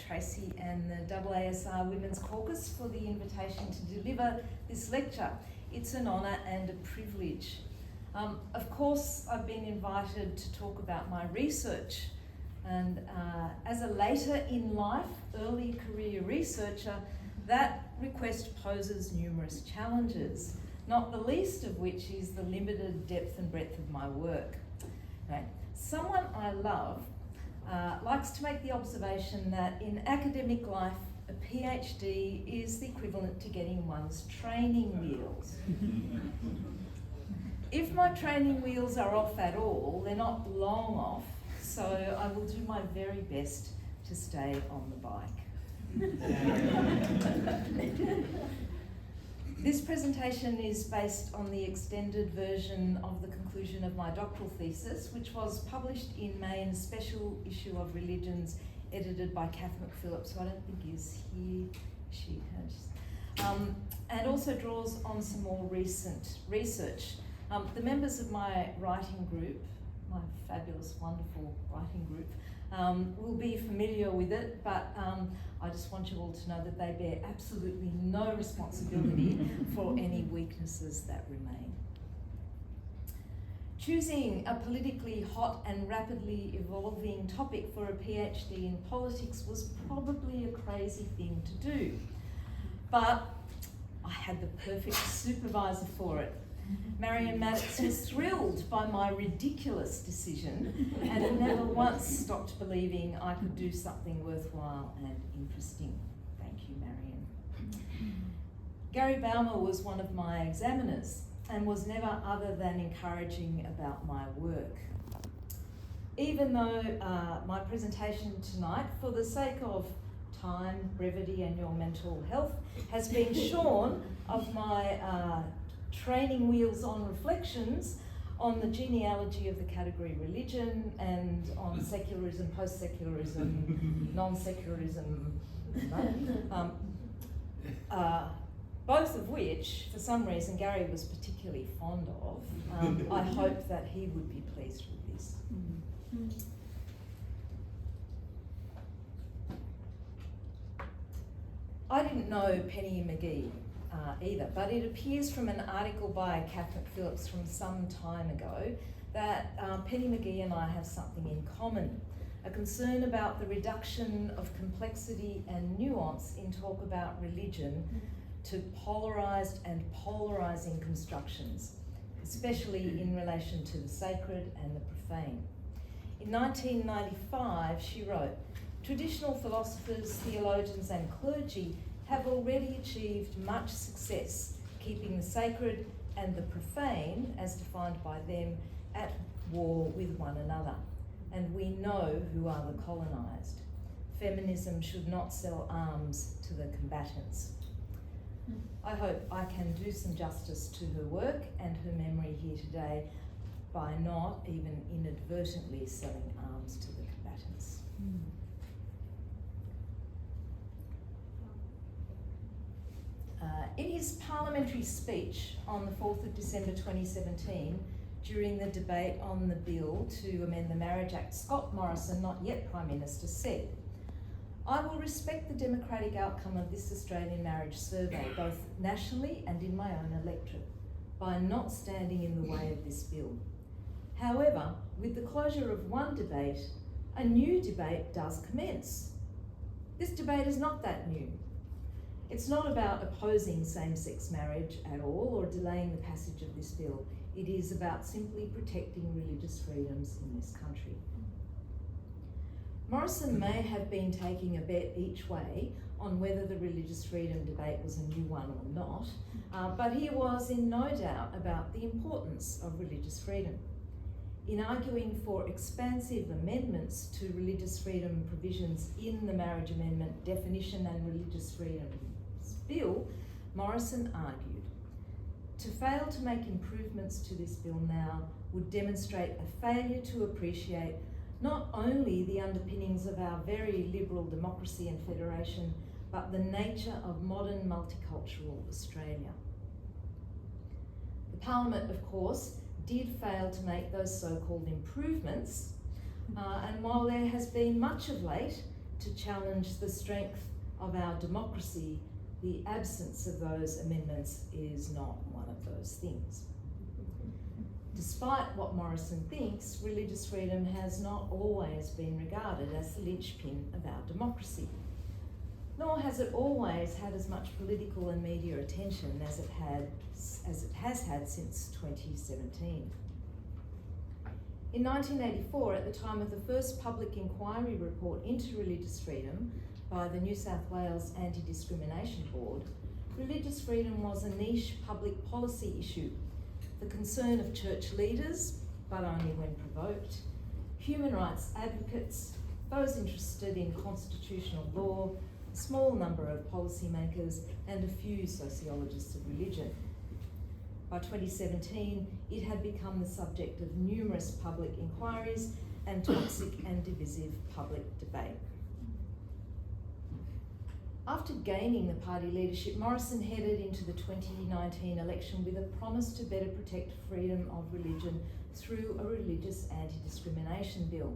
Tracy and the AASR Women's Caucus for the invitation to deliver this lecture. It's an honour and a privilege. Of course, I've been invited to talk about my research, and as a later in life, early career researcher, that request poses numerous challenges, not the least of which is the limited depth and breadth of my work. Right. Someone I love likes to make the observation that in academic life, a PhD is the equivalent to getting one's training wheels. If my training wheels are off at all, they're not long off, so I will do my very best to stay on the bike. This presentation is based on the extended version of the conclusion of my doctoral thesis, which was published in May in a special issue of Religions, edited by Kath McPhillips, who I don't think is here. She has. And also draws on some more recent research. The members of my writing group, my fabulous, wonderful writing group, will be familiar with it, but I just want you all to know that they bear absolutely no responsibility for any weaknesses that remain. Choosing a politically hot and rapidly evolving topic for a PhD in politics was probably a crazy thing to do, but I had the perfect supervisor for it. Marion Maddox was thrilled by my ridiculous decision and had never once stopped believing I could do something worthwhile and interesting. Thank you, Marion. Gary Baumer was one of my examiners and was never other than encouraging about my work. Even though my presentation tonight, for the sake of time, brevity and your mental health, has been shorn of my training wheels on reflections on the genealogy of the category religion and on secularism, post-secularism, non-secularism, both of which, for some reason, Gary was particularly fond of. I hope that he would be pleased with this. I didn't know Penny Magee either, but it appears from an article by Kath McPhillips from some time ago that Penny Magee and I have something in common, a concern about the reduction of complexity and nuance in talk about religion to polarised and polarising constructions, especially in relation to the sacred and the profane. In 1995, she wrote, "Traditional philosophers, theologians and clergy have already achieved much success keeping the sacred and the profane, as defined by them, at war with one another. And we know who are the colonised. Feminism should not sell arms to the combatants." I hope I can do some justice to her work and her memory here today by not even inadvertently selling arms to the combatants. In his parliamentary speech on the 4th of December 2017, during the debate on the bill to amend the Marriage Act, Scott Morrison, not yet Prime Minister, said, "I will respect the democratic outcome of this Australian marriage survey, both nationally and in my own electorate, by not standing in the way of this bill. However, with the closure of one debate, a new debate does commence. This debate is not that new. It's not about opposing same-sex marriage at all or delaying the passage of this bill. It is about simply protecting religious freedoms in this country." Morrison may have been taking a bet each way on whether the religious freedom debate was a new one or not, but he was in no doubt about the importance of religious freedom. In arguing for expansive amendments to religious freedom provisions in the Marriage Amendment Definition and Religious Freedom Bill, Morrison argued, "To fail to make improvements to this bill now would demonstrate a failure to appreciate not only the underpinnings of our very liberal democracy and federation, but the nature of modern multicultural Australia." The Parliament, of course, did fail to make those so-called improvements, and while there has been much of late to challenge the strength of our democracy, the absence of those amendments is not one of those things. Despite what Morrison thinks, religious freedom has not always been regarded as the linchpin of our democracy, nor has it always had as much political and media attention as it has had since 2017. In 1984, at the time of the first public inquiry report into religious freedom by the New South Wales Anti-Discrimination Board, religious freedom was a niche public policy issue, the concern of church leaders, but only when provoked, human rights advocates, those interested in constitutional law, a small number of policymakers, and a few sociologists of religion. By 2017, it had become the subject of numerous public inquiries and toxic and divisive public debate. After gaining the party leadership, Morrison headed into the 2019 election with a promise to better protect freedom of religion through a religious anti-discrimination bill.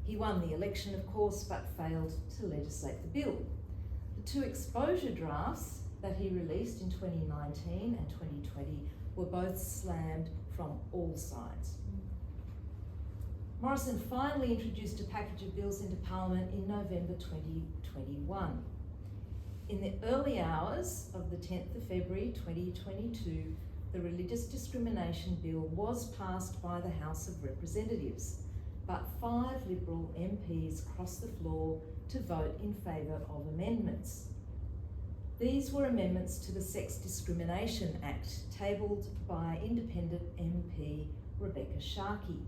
He won the election, of course, but failed to legislate the bill. The two exposure drafts that he released in 2019 and 2020 were both slammed from all sides. Morrison finally introduced a package of bills into Parliament in November 2021. In the early hours of the 10th of February 2022, the Religious Discrimination Bill was passed by the House of Representatives, but 5 Liberal MPs crossed the floor to vote in favour of amendments. These were amendments to the Sex Discrimination Act, tabled by independent MP Rebecca Sharkey,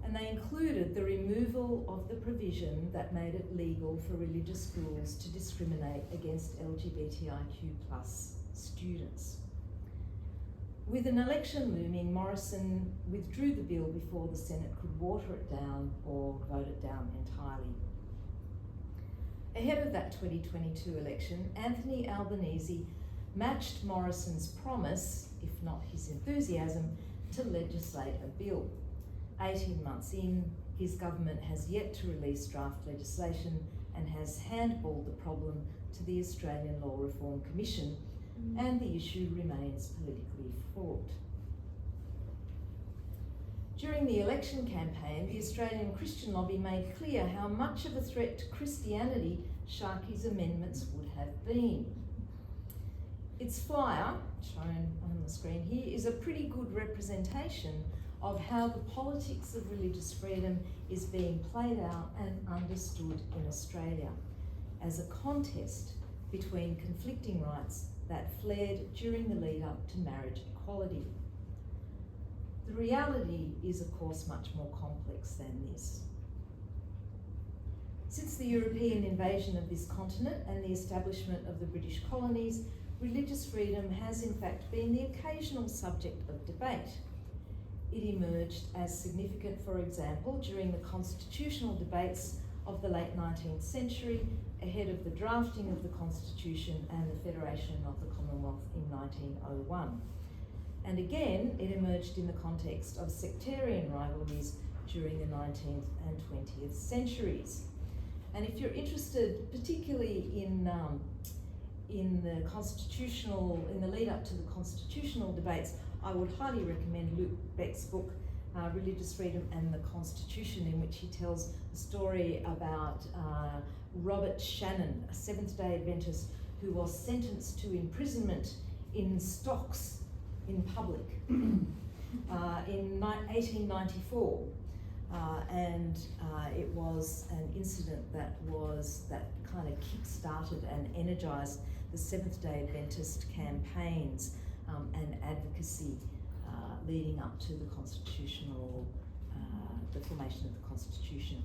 and they included the removal of the provision that made it legal for religious schools to discriminate against LGBTIQ+ students. With an election looming, Morrison withdrew the bill before the Senate could water it down or vote it down entirely. Ahead of that 2022 election, Anthony Albanese matched Morrison's promise, if not his enthusiasm, to legislate a bill. 18 months in, his government has yet to release draft legislation and has handballed the problem to the Australian Law Reform Commission, and the issue remains politically fraught. During the election campaign, the Australian Christian lobby made clear how much of a threat to Christianity Sharkey's amendments would have been. Its flyer, shown on the screen here, is a pretty good representation of how the politics of religious freedom is being played out and understood in Australia as a contest between conflicting rights that flared during the lead up to marriage equality. The reality is, of course, much more complex than this. Since the European invasion of this continent and the establishment of the British colonies, religious freedom has in fact been the occasional subject of debate. It emerged as significant, for example, during the constitutional debates of the late 19th century, ahead of the drafting of the Constitution and the Federation of the Commonwealth in 1901. And again, it emerged in the context of sectarian rivalries during the 19th and 20th centuries. And if you're interested, particularly in the lead up to the constitutional debates, I would highly recommend Luke Beck's book, Religious Freedom and the Constitution, in which he tells a story about Robert Shannon, a Seventh-day Adventist who was sentenced to imprisonment in stocks in public in 1894. It was an incident that kind of kick-started and energised the Seventh-day Adventist campaigns and advocacy leading up to the constitutional, the formation of the Constitution.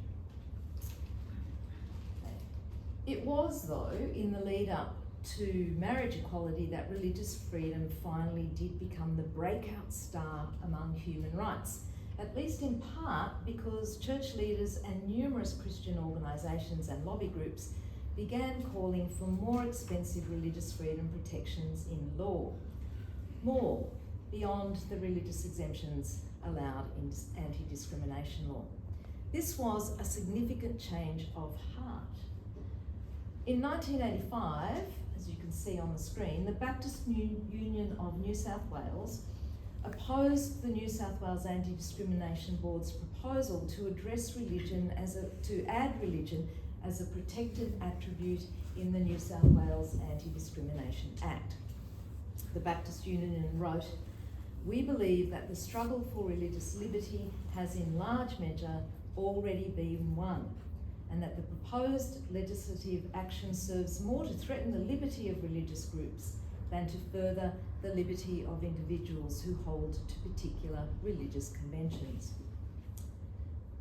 It was, though, in the lead up to marriage equality that religious freedom finally did become the breakout star among human rights, at least in part because church leaders and numerous Christian organisations and lobby groups began calling for more expensive religious freedom protections in law, more beyond the religious exemptions allowed in anti-discrimination law. This was a significant change of heart. In 1985, as you can see on the screen, the Baptist Union of New South Wales opposed the New South Wales Anti-Discrimination Board's proposal to add religion as a protected attribute in the New South Wales Anti-Discrimination Act. The Baptist Union wrote, "We believe that the struggle for religious liberty has in large measure already been won, and that the proposed legislative action serves more to threaten the liberty of religious groups than to further the liberty of individuals who hold to particular religious conventions."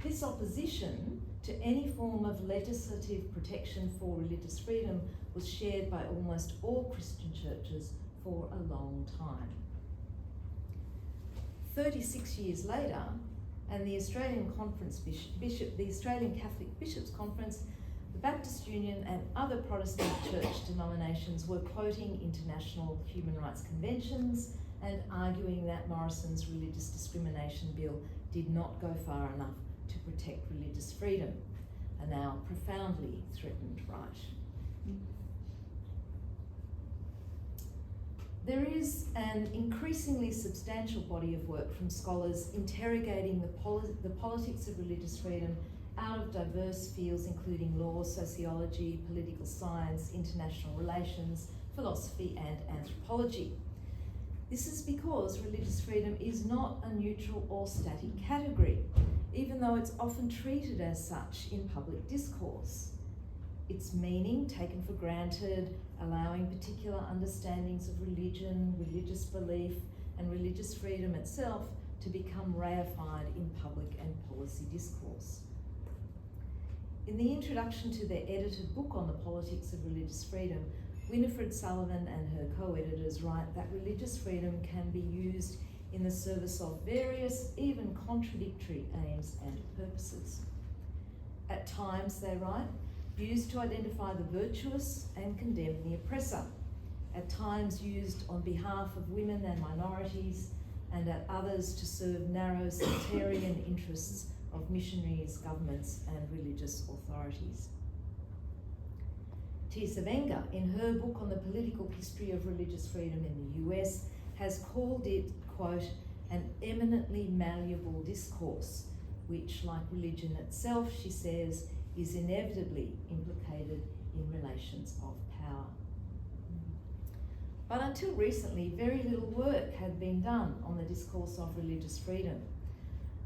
This opposition to any form of legislative protection for religious freedom was shared by almost all Christian churches for a long time. 36 years later, and the Australian Catholic Bishops' Conference, the Baptist Union and other Protestant church denominations were quoting international human rights conventions and arguing that Morrison's religious discrimination bill did not go far enough to protect religious freedom, a now profoundly threatened right. There is an increasingly substantial body of work from scholars interrogating the politics of religious freedom out of diverse fields including law, sociology, political science, international relations, philosophy and anthropology. This is because religious freedom is not a neutral or static category, even though it's often treated as such in public discourse. Its meaning taken for granted, allowing particular understandings of religion, religious belief, and religious freedom itself to become reified in public and policy discourse. In the introduction to their edited book on the politics of religious freedom, Winifred Sullivan and her co-editors write that religious freedom can be used in the service of various, even contradictory aims and purposes. At times, they write, used to identify the virtuous and condemn the oppressor, at times used on behalf of women and minorities, and at others to serve narrow sectarian interests of missionaries, governments, and religious authorities. Tisa Wenger, in her book on the political history of religious freedom in the US, has called it, quote, an eminently malleable discourse, which, like religion itself, she says, is inevitably implicated in relations of power. But until recently, very little work had been done on the discourse of religious freedom.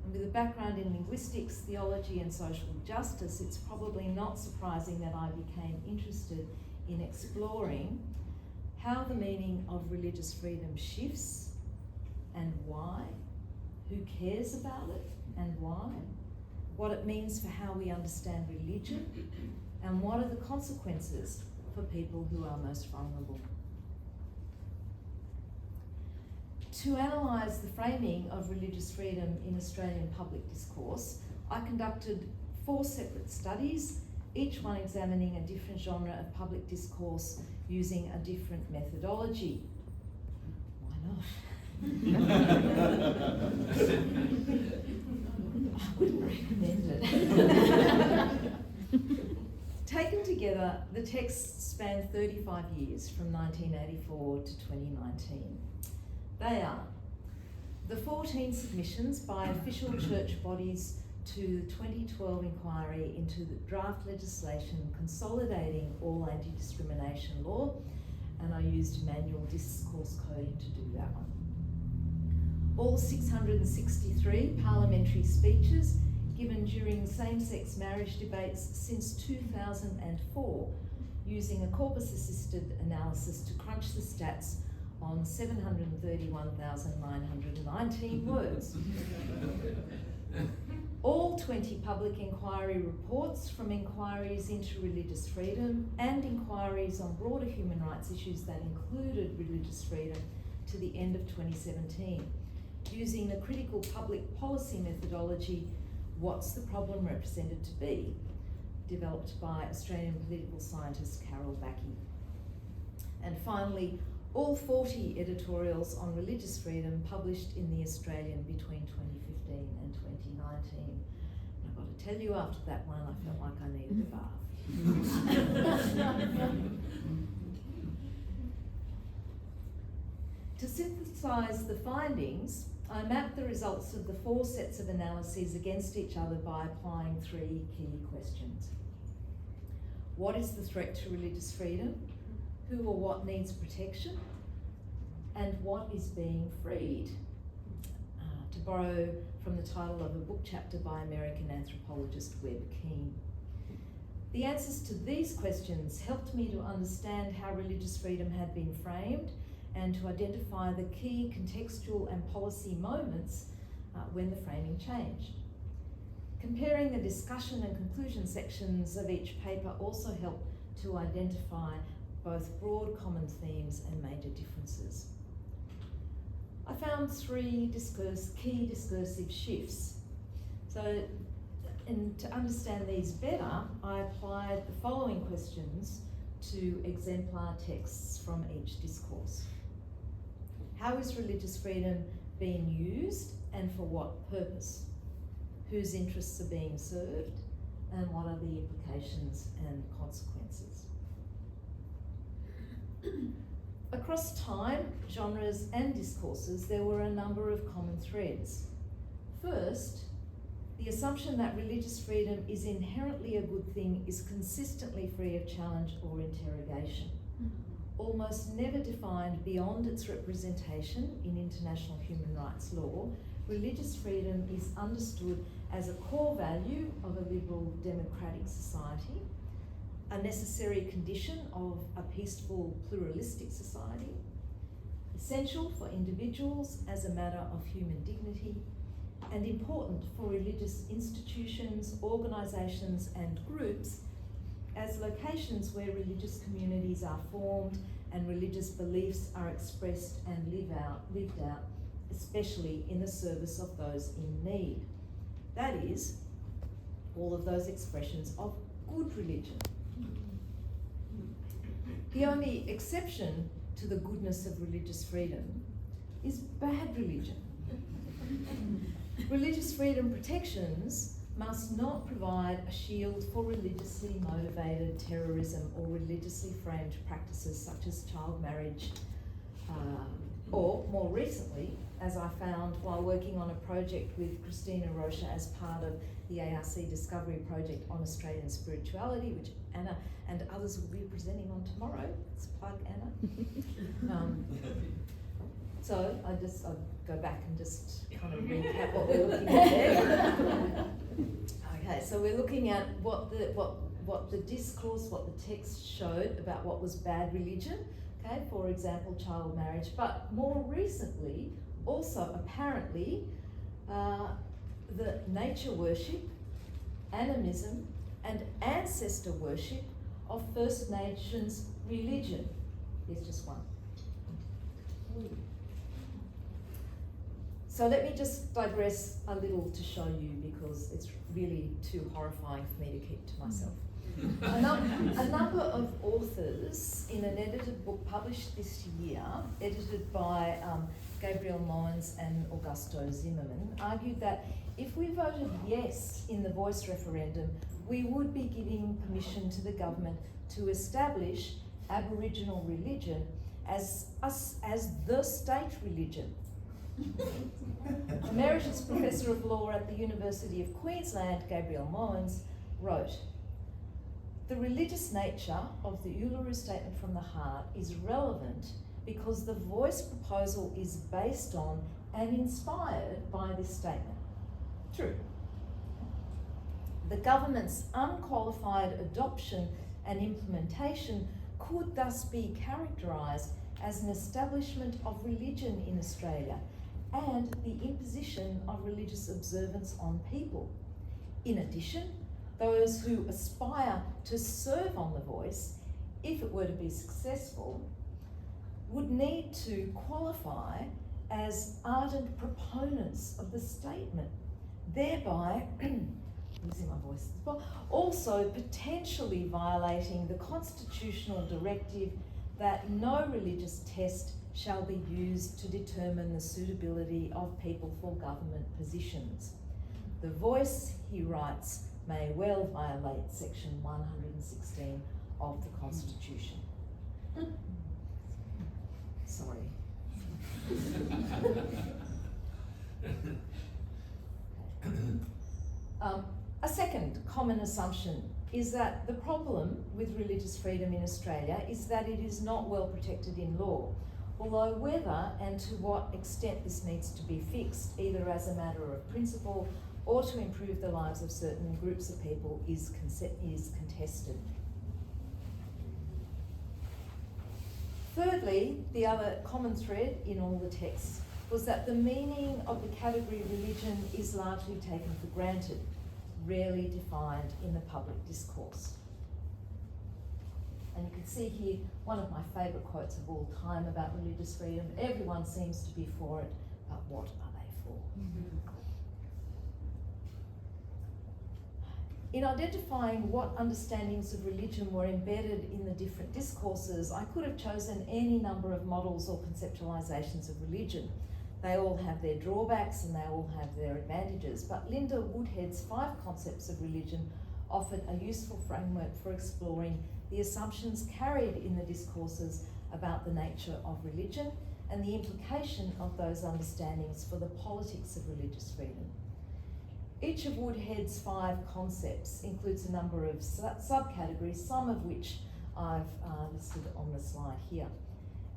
And with a background in linguistics, theology, and social justice, it's probably not surprising that I became interested in exploring how the meaning of religious freedom shifts and why, who cares about it and why, what it means for how we understand religion, and what are the consequences for people who are most vulnerable. To analyse the framing of religious freedom in Australian public discourse, I conducted 4 separate studies, each one examining a different genre of public discourse using a different methodology. Why not? I wouldn't recommend it. Taken together, the texts span 35 years from 1984 to 2019. They are the 14 submissions by official church bodies to the 2012 inquiry into the draft legislation consolidating all anti-discrimination law, and I used manual discourse coding to do that one. All 663 parliamentary speeches given during same-sex marriage debates since 2004, using a corpus-assisted analysis to crunch the stats on 731,919 words. All 20 public inquiry reports from inquiries into religious freedom and inquiries on broader human rights issues that included religious freedom to the end of 2017, using the critical public policy methodology, What's the Problem Represented to Be, developed by Australian political scientist Carol Backey. And finally, all 40 editorials on religious freedom published in The Australian between 2015 and 2019. I've got to tell you, after that one, I felt like I needed a bath. To synthesise the findings, I mapped the results of the 4 sets of analyses against each other by applying 3 key questions. What is the threat to religious freedom? Who or what needs protection? And what is being freed? To borrow from the title of a book chapter by American anthropologist Webb Keane. The answers to these questions helped me to understand how religious freedom had been framed and to identify the key contextual and policy moments when the framing changed. Comparing the discussion and conclusion sections of each paper also helped to identify both broad common themes and major differences. I found 3 key discursive shifts. So, to understand these better, I applied the following questions to exemplar texts from each discourse. How is religious freedom being used and for what purpose? Whose interests are being served? And what are the implications and consequences? Across time, genres and discourses, there were a number of common threads. First, the assumption that religious freedom is inherently a good thing is consistently free of challenge or interrogation. Almost never defined beyond its representation in international human rights law, religious freedom is understood as a core value of a liberal democratic society, a necessary condition of a peaceful pluralistic society, essential for individuals as a matter of human dignity, and important for religious institutions, organisations and groups as locations where religious communities are formed and religious beliefs are expressed and lived out, especially in the service of those in need. That is, all of those expressions of good religion. The only exception to the goodness of religious freedom is bad religion. Religious freedom protections must not provide a shield for religiously motivated terrorism or religiously framed practices such as child marriage, or more recently, as I found while working on a project with Christina Rocha as part of the ARC Discovery Project on Australian spirituality, which Anna and others will be presenting on tomorrow. Let's plug Anna. So I'll go back and just kind of recap what we're looking at there. Okay, so we're looking at what the discourse, what the text showed about what was bad religion. Okay, for example, child marriage, but more recently, also apparently, the nature worship, animism, and ancestor worship of First Nations religion. Here's just one. So let me just digress a little to show you, because it's really too horrifying for me to keep to myself. A number of authors in an edited book published this year, edited by Gabriel Moens and Augusto Zimmerman, argued that if we voted yes in the Voice referendum, we would be giving permission to the government to establish Aboriginal religion as the state religion. Emeritus Professor of Law at the University of Queensland, Gabriel Moens, wrote, "The religious nature of the Uluru Statement from the Heart is relevant because the Voice proposal is based on and inspired by this statement." True. The government's unqualified adoption and implementation could thus be characterised as an establishment of religion in Australia and the imposition of religious observance on people. In addition, those who aspire to serve on the Voice, if it were to be successful, would need to qualify as ardent proponents of the statement, thereby, losing my voice as well, also potentially violating the constitutional directive that no religious test shall be used to determine the suitability of people for government positions. The voice, he writes, may well violate section 116 of the Constitution. Sorry. A second common assumption is that the problem with religious freedom in Australia is that it is not well protected in law, although whether and to what extent this needs to be fixed, either as a matter of principle or to improve the lives of certain groups of people, is contested. Thirdly, the other common thread in all the texts was that the meaning of the category religion is largely taken for granted, rarely defined in the public discourse. And you can see here one of my favourite quotes of all time about religious freedom: everyone seems to be for it, but what are they for? In identifying what understandings of religion were embedded in the different discourses, I could have chosen any number of models or conceptualisations of religion. They all have their drawbacks and they all have their advantages, but Linda Woodhead's 5 concepts of religion offered a useful framework for exploring the assumptions carried in the discourses about the nature of religion and the implication of those understandings for the politics of religious freedom. Each of Woodhead's 5 concepts includes a number of subcategories, some of which I've listed on the slide here.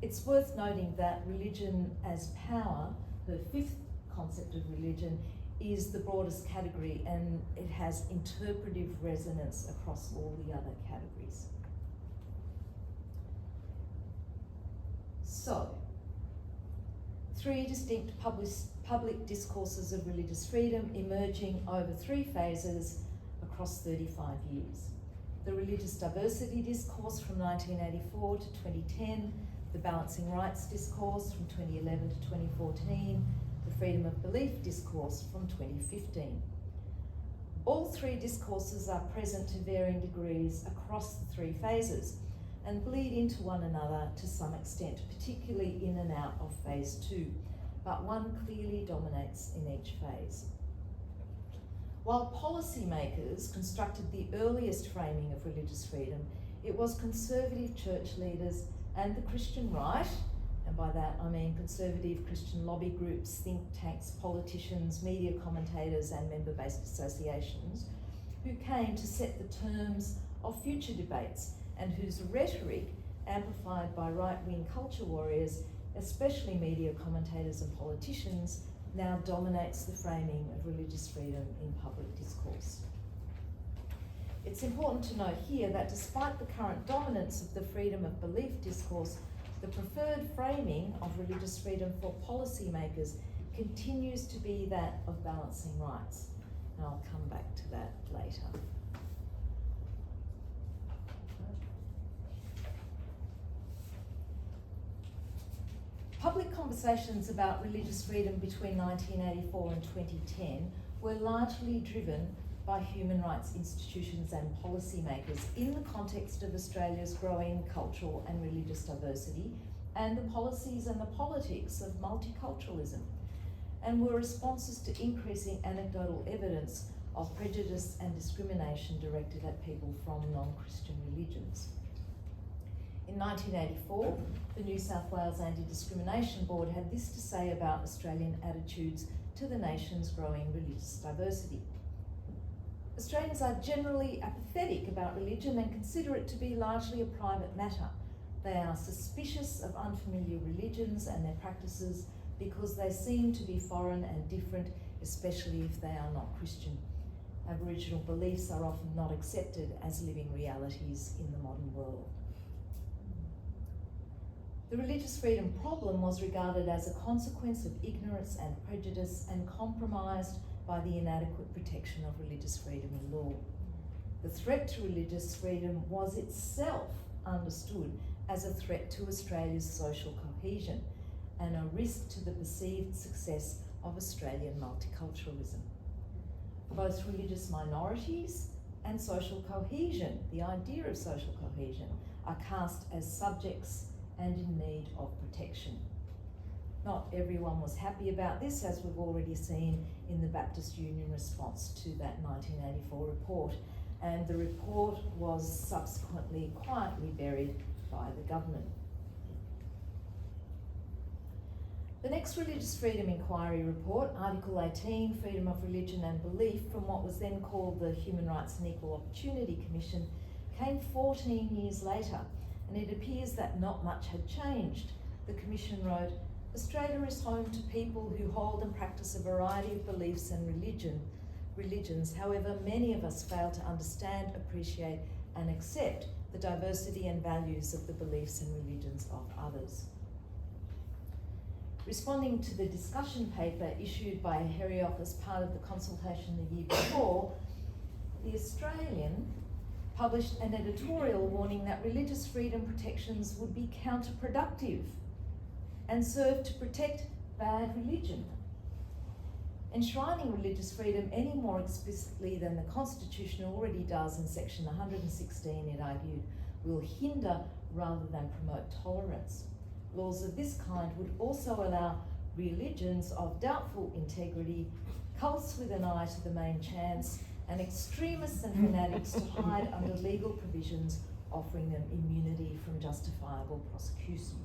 It's worth noting that religion as power, her 5th concept of religion, is the broadest category, and it has interpretive resonance across all the other categories. So, 3 distinct public discourses of religious freedom emerging over 3 phases across 35 years. The religious diversity discourse from 1984 to 2010, the balancing rights discourse from 2011 to 2014, the freedom of belief discourse from 2015. All 3 discourses are present to varying degrees across the 3 phases and bleed into one another to some extent, particularly in and out of phase 2, but one clearly dominates in each phase. While policymakers constructed the earliest framing of religious freedom, it was conservative church leaders and the Christian right, and by that I mean conservative Christian lobby groups, think tanks, politicians, media commentators and member-based associations, who came to set the terms of future debates and whose rhetoric, amplified by right-wing culture warriors, especially media commentators and politicians, now dominates the framing of religious freedom in public discourse. It's important to note here that despite the current dominance of the freedom of belief discourse, the preferred framing of religious freedom for policymakers continues to be that of balancing rights. And I'll come back to that later. Public conversations about religious freedom between 1984 and 2010 were largely driven by human rights institutions and policymakers in the context of Australia's growing cultural and religious diversity and the policies and the politics of multiculturalism, and were responses to increasing anecdotal evidence of prejudice and discrimination directed at people from non-Christian religions. In 1984, the New South Wales Anti-Discrimination Board had this to say about Australian attitudes to the nation's growing religious diversity. Australians are generally apathetic about religion and consider it to be largely a private matter. They are suspicious of unfamiliar religions and their practices because they seem to be foreign and different, especially if they are not Christian. Aboriginal beliefs are often not accepted as living realities in the modern world. The religious freedom problem was regarded as a consequence of ignorance and prejudice and compromised by the inadequate protection of religious freedom in law. The threat to religious freedom was itself understood as a threat to Australia's social cohesion and a risk to the perceived success of Australian multiculturalism. Both religious minorities and social cohesion, the idea of social cohesion, are cast as subjects and in need of protection. Not everyone was happy about this, as we've already seen in the Baptist Union response to that 1984 report, and the report was subsequently quietly buried by the government. The next Religious Freedom Inquiry report, Article 18, Freedom of Religion and Belief, from what was then called the Human Rights and Equal Opportunity Commission, came 14 years later, and it appears that not much had changed. The Commission wrote, "Australia is home to people who hold and practice a variety of beliefs and religions. However, many of us fail to understand, appreciate and accept the diversity and values of the beliefs and religions of others." Responding to the discussion paper issued by Herioch as part of the consultation the year before, The Australian published an editorial warning that religious freedom protections would be counterproductive and serve to protect bad religion. Enshrining religious freedom any more explicitly than the Constitution already does in section 116, it argued, will hinder rather than promote tolerance. Laws of this kind would also allow religions of doubtful integrity, cults with an eye to the main chance, and extremists and fanatics to hide under legal provisions offering them immunity from justifiable prosecution.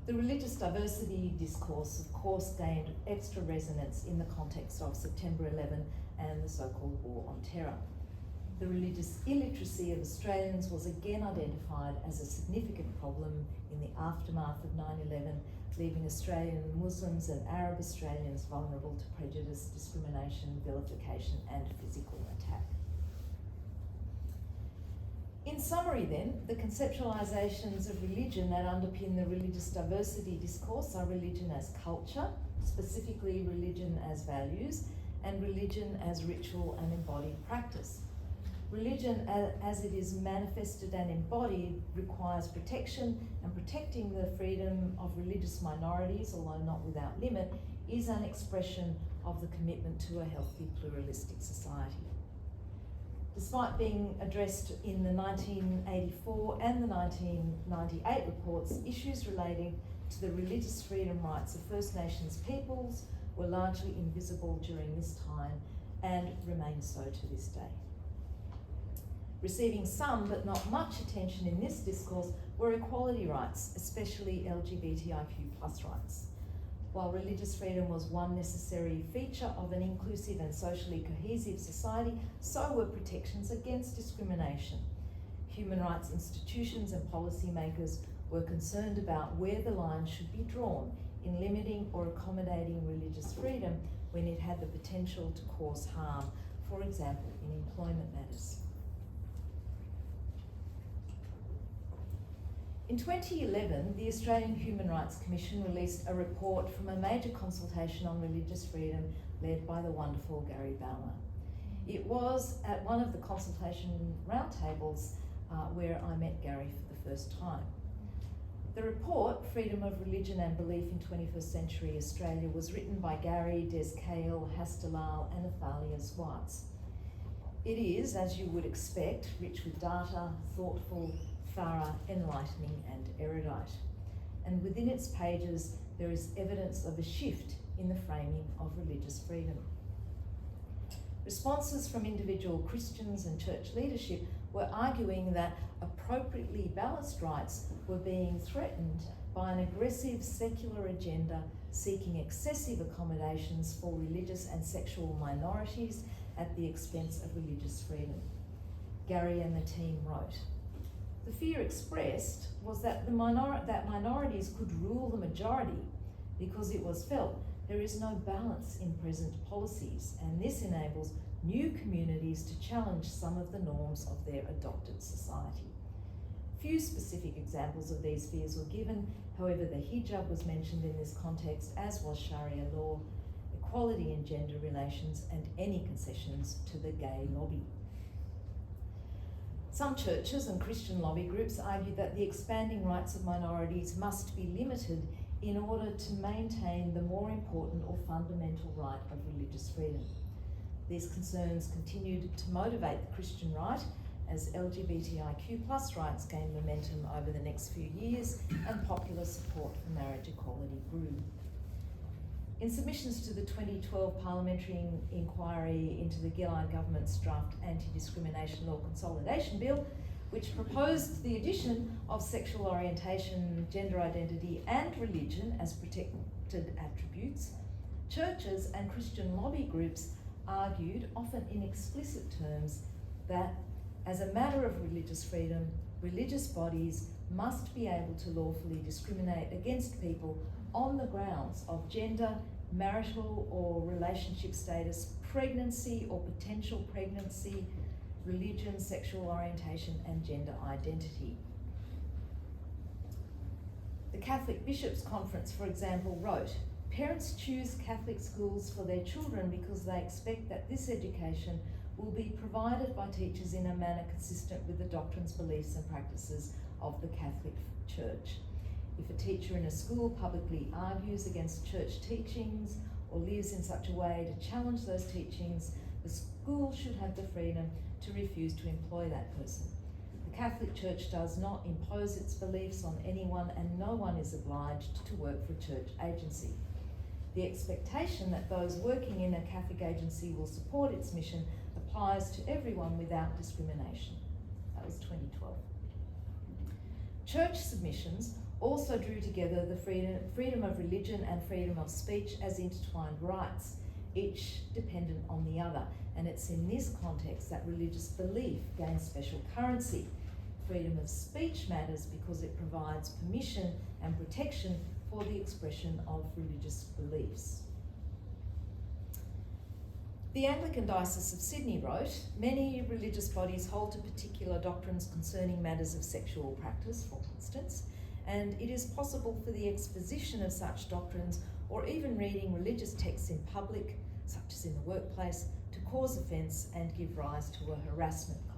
The religious diversity discourse, of course, gained extra resonance in the context of September 11 and the so-called War on Terror. The religious illiteracy of Australians was again identified as a significant problem in the aftermath of 9/11, leaving Australian Muslims and Arab Australians vulnerable to prejudice, discrimination, vilification and physical attack. In summary then, the conceptualisations of religion that underpin the religious diversity discourse are religion as culture, specifically religion as values, and religion as ritual and embodied practice. Religion as it is manifested and embodied requires protection, and protecting the freedom of religious minorities, although not without limit, is an expression of the commitment to a healthy pluralistic society. Despite being addressed in the 1984 and the 1998 reports, issues relating to the religious freedom rights of First Nations peoples were largely invisible during this time and remain so to this day. Receiving some but not much attention in this discourse were equality rights, especially LGBTIQ+ rights. While religious freedom was one necessary feature of an inclusive and socially cohesive society, so were protections against discrimination. Human rights institutions and policymakers were concerned about where the line should be drawn in limiting or accommodating religious freedom when it had the potential to cause harm, for example, in employment matters. In 2011, the Australian Human Rights Commission released a report from a major consultation on religious freedom led by the wonderful Gary Bowler. It was at one of the consultation roundtables where I met Gary for the first time. The report, Freedom of Religion and Belief in 21st Century Australia, was written by Gary, Des Cale, Hastalal and Athalia Swartz. It is, as you would expect, rich with data, thoughtful, thorough, enlightening and erudite. And within its pages there is evidence of a shift in the framing of religious freedom. Responses from individual Christians and church leadership were arguing that appropriately balanced rights were being threatened by an aggressive secular agenda seeking excessive accommodations for religious and sexual minorities at the expense of religious freedom. Gary and the team wrote, "The fear expressed was that minorities could rule the majority because it was felt there is no balance in present policies, and this enables new communities to challenge some of the norms of their adopted society." Few specific examples of these fears were given, however the hijab was mentioned in this context, as was Sharia law, equality in gender relations, and any concessions to the gay lobby. Some churches and Christian lobby groups argued that the expanding rights of minorities must be limited in order to maintain the more important or fundamental right of religious freedom. These concerns continued to motivate the Christian right, as LGBTIQ+ rights gained momentum over the next few years and popular support for marriage equality grew. In submissions to the 2012 parliamentary inquiry into the Gillard government's draft Anti-Discrimination Law Consolidation Bill, which proposed the addition of sexual orientation, gender identity and religion as protected attributes, churches and Christian lobby groups argued, often in explicit terms, that as a matter of religious freedom, religious bodies must be able to lawfully discriminate against people on the grounds of gender, marital or relationship status, pregnancy or potential pregnancy, religion, sexual orientation and gender identity. The Catholic Bishops' Conference, for example, wrote, "Parents choose Catholic schools for their children because they expect that this education will be provided by teachers in a manner consistent with the doctrines, beliefs and practices of the Catholic Church. If a teacher in a school publicly argues against church teachings or lives in such a way to challenge those teachings, the school should have the freedom to refuse to employ that person. The Catholic Church does not impose its beliefs on anyone and no one is obliged to work for a church agency. The expectation that those working in a Catholic agency will support its mission applies to everyone without discrimination." That was 2012. Church submissions also drew together the freedom of religion and freedom of speech as intertwined rights, each dependent on the other. And it's in this context that religious belief gains special currency. Freedom of speech matters because it provides permission and protection for the expression of religious beliefs. The Anglican Diocese of Sydney wrote, "Many religious bodies hold to particular doctrines concerning matters of sexual practice, for instance, and it is possible for the exposition of such doctrines or even reading religious texts in public, such as in the workplace, to cause offence and give rise to a harassment claim."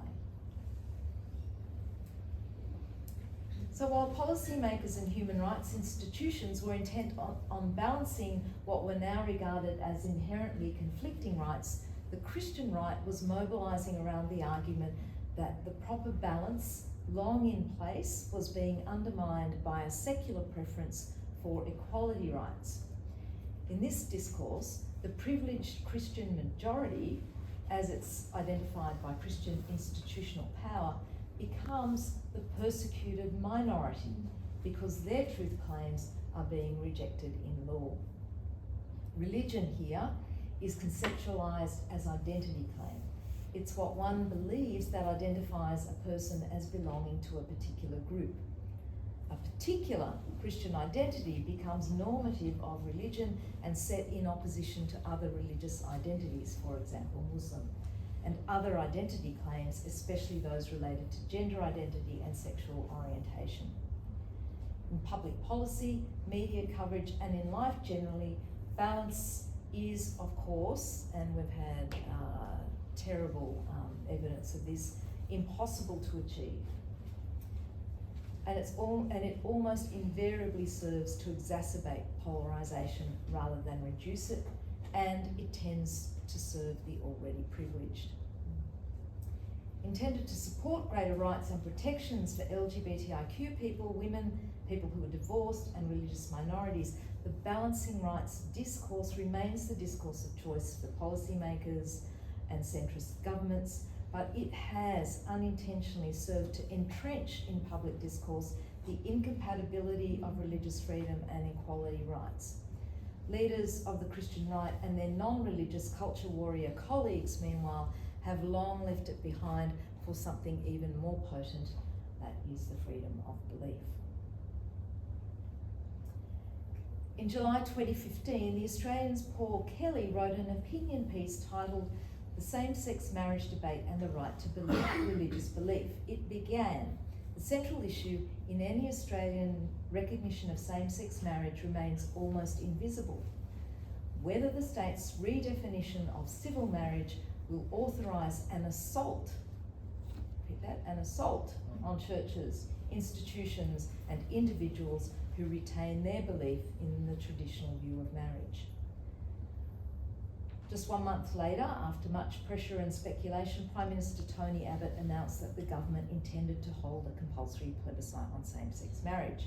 So while policymakers and human rights institutions were intent on balancing what were now regarded as inherently conflicting rights, the Christian right was mobilising around the argument that the proper balance, long in place, was being undermined by a secular preference for equality rights. In this discourse, the privileged Christian majority, as it's identified by Christian institutional power, becomes the persecuted minority because their truth claims are being rejected in law. Religion here is conceptualised as identity claim. It's what one believes that identifies a person as belonging to a particular group. A particular Christian identity becomes normative of religion and set in opposition to other religious identities, for example, Muslim, and other identity claims, especially those related to gender identity and sexual orientation. In public policy, media coverage, and in life generally, balance is, of course, and we've had terrible evidence of this, impossible to achieve. And it almost invariably serves to exacerbate polarisation rather than reduce it, and it tends to serve the already privileged. Intended to support greater rights and protections for LGBTIQ people, women, people who are divorced, and religious minorities, the balancing rights discourse remains the discourse of choice for policymakers and centrist governments, but it has unintentionally served to entrench in public discourse the incompatibility of religious freedom and equality rights. Leaders of the Christian right and their non-religious culture warrior colleagues, meanwhile, have long left it behind for something even more potent, that is the freedom of belief. In July 2015, the Australian's Paul Kelly wrote an opinion piece titled "The Same-Sex Marriage Debate and the Right to Religious Belief." It began, "The central issue in any Australian recognition of same-sex marriage remains almost invisible. Whether the state's redefinition of civil marriage will authorise an assault," repeat that, an assault on churches, institutions and individuals who retain their belief in the traditional view of marriage. Just 1 month later, after much pressure and speculation, Prime Minister Tony Abbott announced that the government intended to hold a compulsory plebiscite on same-sex marriage.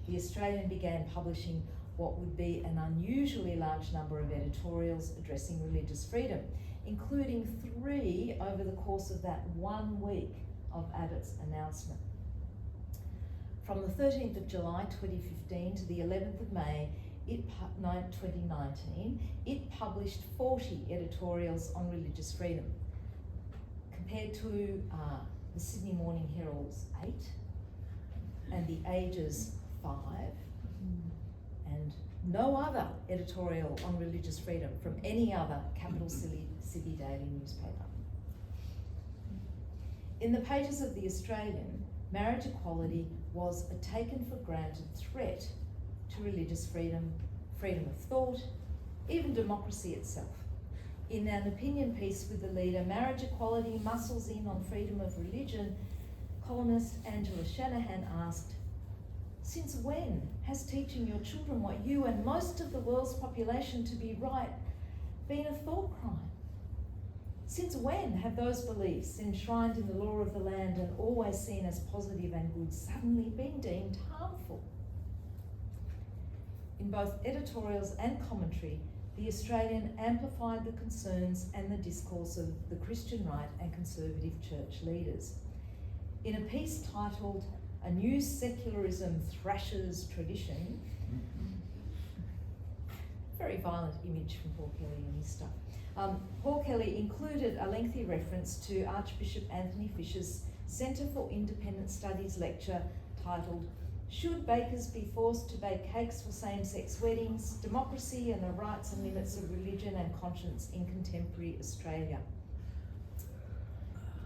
The Australian began publishing what would be an unusually large number of editorials addressing religious freedom, including 3 over the course of that 1 week of Abbott's announcement. From the 13th of July 2015 to the 11th of May 2019, it published 40 editorials on religious freedom, compared to the Sydney Morning Herald's 8 and the Age's 5, and no other editorial on religious freedom from any other capital city daily newspaper. In the pages of The Australian, marriage equality was a taken-for-granted threat to religious freedom, freedom of thought, even democracy itself. In an opinion piece with the leader, Marriage Equality Muscles In on Freedom of Religion, columnist Angela Shanahan asked, "Since when has teaching your children what you and most of the world's population to be right been a thought crime? Since when have those beliefs enshrined in the law of the land and always seen as positive and good suddenly been deemed harmful?" In both editorials and commentary, The Australian amplified the concerns and the discourse of the Christian right and conservative church leaders. In a piece titled "A New Secularism Thrashes Tradition," very violent image from Paul Kelly and his stuff, Paul Kelly included a lengthy reference to Archbishop Anthony Fisher's Centre for Independent Studies lecture titled "Should Bakers Be Forced to Bake Cakes for Same-Sex Weddings? Democracy and the Rights and Limits of Religion and Conscience in Contemporary Australia."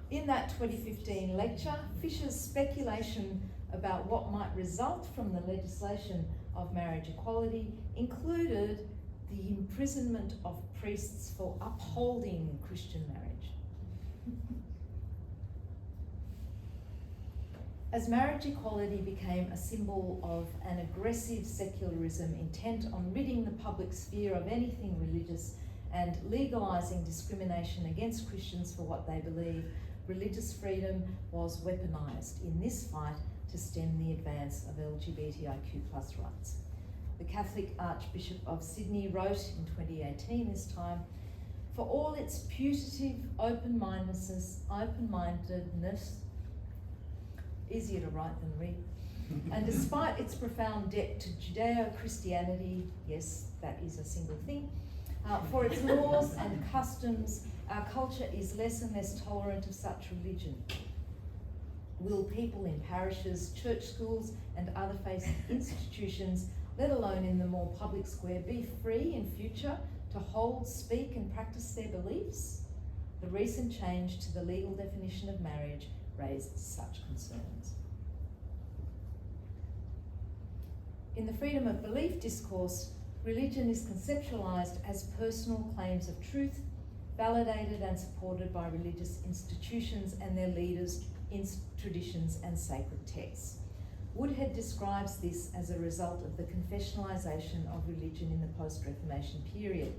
In that 2015 lecture, Fisher's speculation about what might result from the legislation of marriage equality included the imprisonment of priests for upholding Christian marriage. As marriage equality became a symbol of an aggressive secularism intent on ridding the public sphere of anything religious and legalising discrimination against Christians for what they believe, religious freedom was weaponised in this fight to stem the advance of LGBTIQ+ rights. The Catholic Archbishop of Sydney wrote in 2018 this time, "For all its putative open-mindedness, easier to write than read, and despite its profound debt to Judeo-Christianity," yes, that is a single thing, "for its laws and customs, our culture is less and less tolerant of such religion. Will people in parishes, church schools, and other faith institutions, let alone in the more public square, be free in future to hold, speak, and practice their beliefs?" The recent change to the legal definition of marriage raised such concerns. In the freedom of belief discourse, religion is conceptualised as personal claims of truth, validated and supported by religious institutions and their leaders in traditions and sacred texts. Woodhead describes this as a result of the confessionalisation of religion in the post-Reformation period,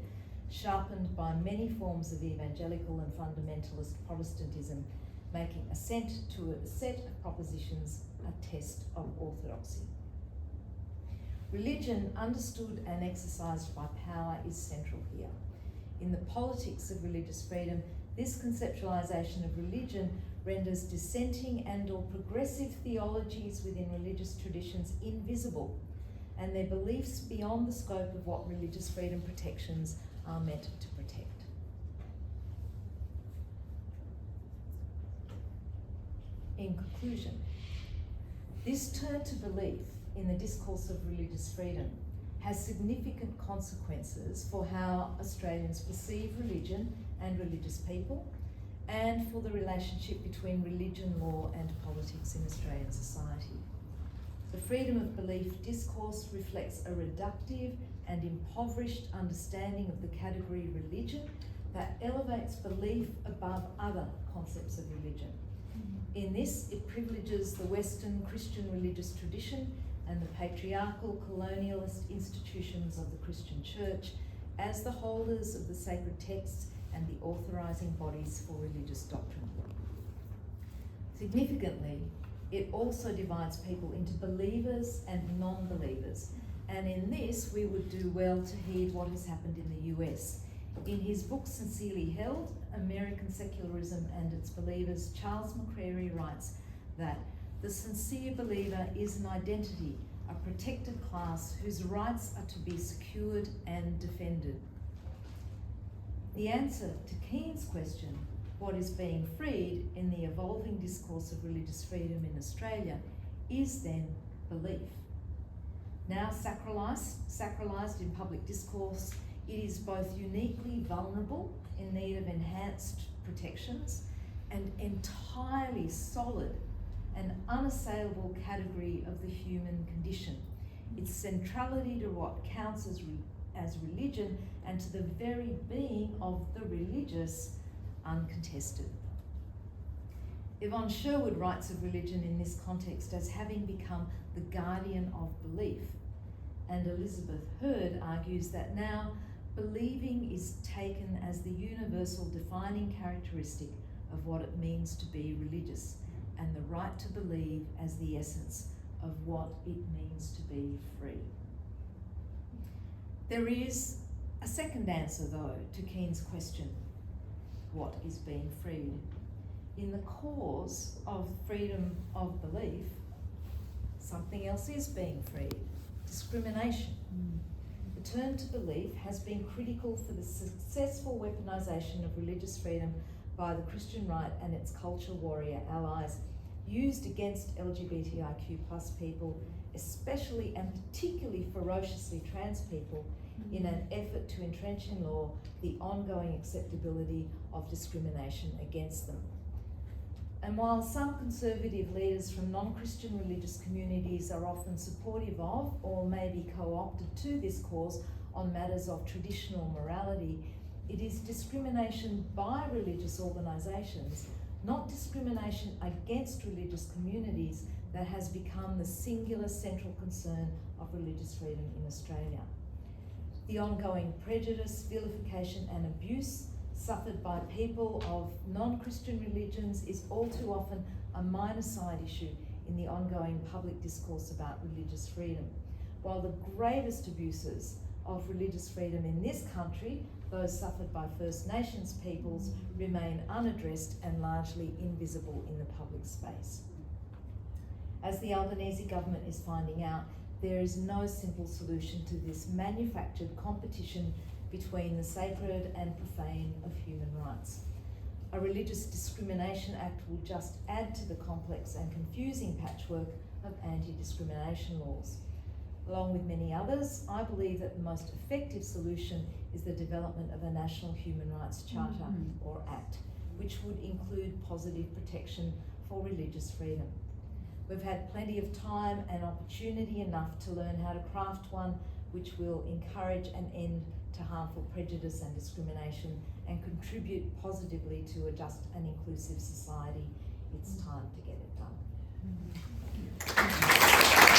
sharpened by many forms of evangelical and fundamentalist Protestantism, making assent to a set of propositions a test of orthodoxy. Religion, understood and exercised by power, is central here. In the politics of religious freedom, this conceptualisation of religion renders dissenting and or progressive theologies within religious traditions invisible, and their beliefs beyond the scope of what religious freedom protections are meant to protect. In conclusion, this turn to belief in the discourse of religious freedom has significant consequences for how Australians perceive religion and religious people, and for the relationship between religion, law, and politics in Australian society. The freedom of belief discourse reflects a reductive and impoverished understanding of the category religion that elevates belief above other concepts of religion. In this, it privileges the Western Christian religious tradition and the patriarchal colonialist institutions of the Christian Church, as the holders of the sacred texts and the authorising bodies for religious doctrine. Significantly, it also divides people into believers and non-believers, and in this we would do well to heed what has happened in the US. In his book Sincerely Held, American Secularism and Its Believers, Charles Macquarie writes that the sincere believer is an identity, a protected class whose rights are to be secured and defended. The answer to Keen's question, what is being freed in the evolving discourse of religious freedom in Australia, is then belief. Now sacralised in public discourse, it is both uniquely vulnerable, in need of enhanced protections, and entirely solid, an unassailable category of the human condition. Its centrality to what counts as religion and to the very being of the religious, uncontested. Yvonne Sherwood writes of religion in this context as having become the guardian of belief, and Elizabeth Hurd argues that now believing is taken as the universal defining characteristic of what it means to be religious, and the right to believe as the essence of what it means to be free. There is a second answer, though, to Keen's question, what is being freed? In the cause of freedom of belief, something else is being freed, discrimination. The turn to belief has been critical for the successful weaponisation of religious freedom by the Christian right and its culture warrior allies, used against LGBTIQ+ people, especially and particularly ferociously trans people, in an effort to entrench in law the ongoing acceptability of discrimination against them. And while some conservative leaders from non-Christian religious communities are often supportive of or may be co-opted to this cause on matters of traditional morality, it is discrimination by religious organisations, not discrimination against religious communities, that has become the singular central concern of religious freedom in Australia. The ongoing prejudice, vilification and abuse suffered by people of non-Christian religions is all too often a minor side issue in the ongoing public discourse about religious freedom, while the gravest abuses of religious freedom in this country, those suffered by First Nations peoples, remain unaddressed and largely invisible in the public space. As the Albanese government is finding out, there is no simple solution to this manufactured competition between the sacred and profane of human rights. A Religious Discrimination Act will just add to the complex and confusing patchwork of anti-discrimination laws. Along with many others, I believe that the most effective solution is the development of a National Human Rights Charter, or Act, which would include positive protection for religious freedom. We've had plenty of time and opportunity enough to learn how to craft one which will encourage an end to harmful prejudice and discrimination and contribute positively to a just and inclusive society. It's time to get it done.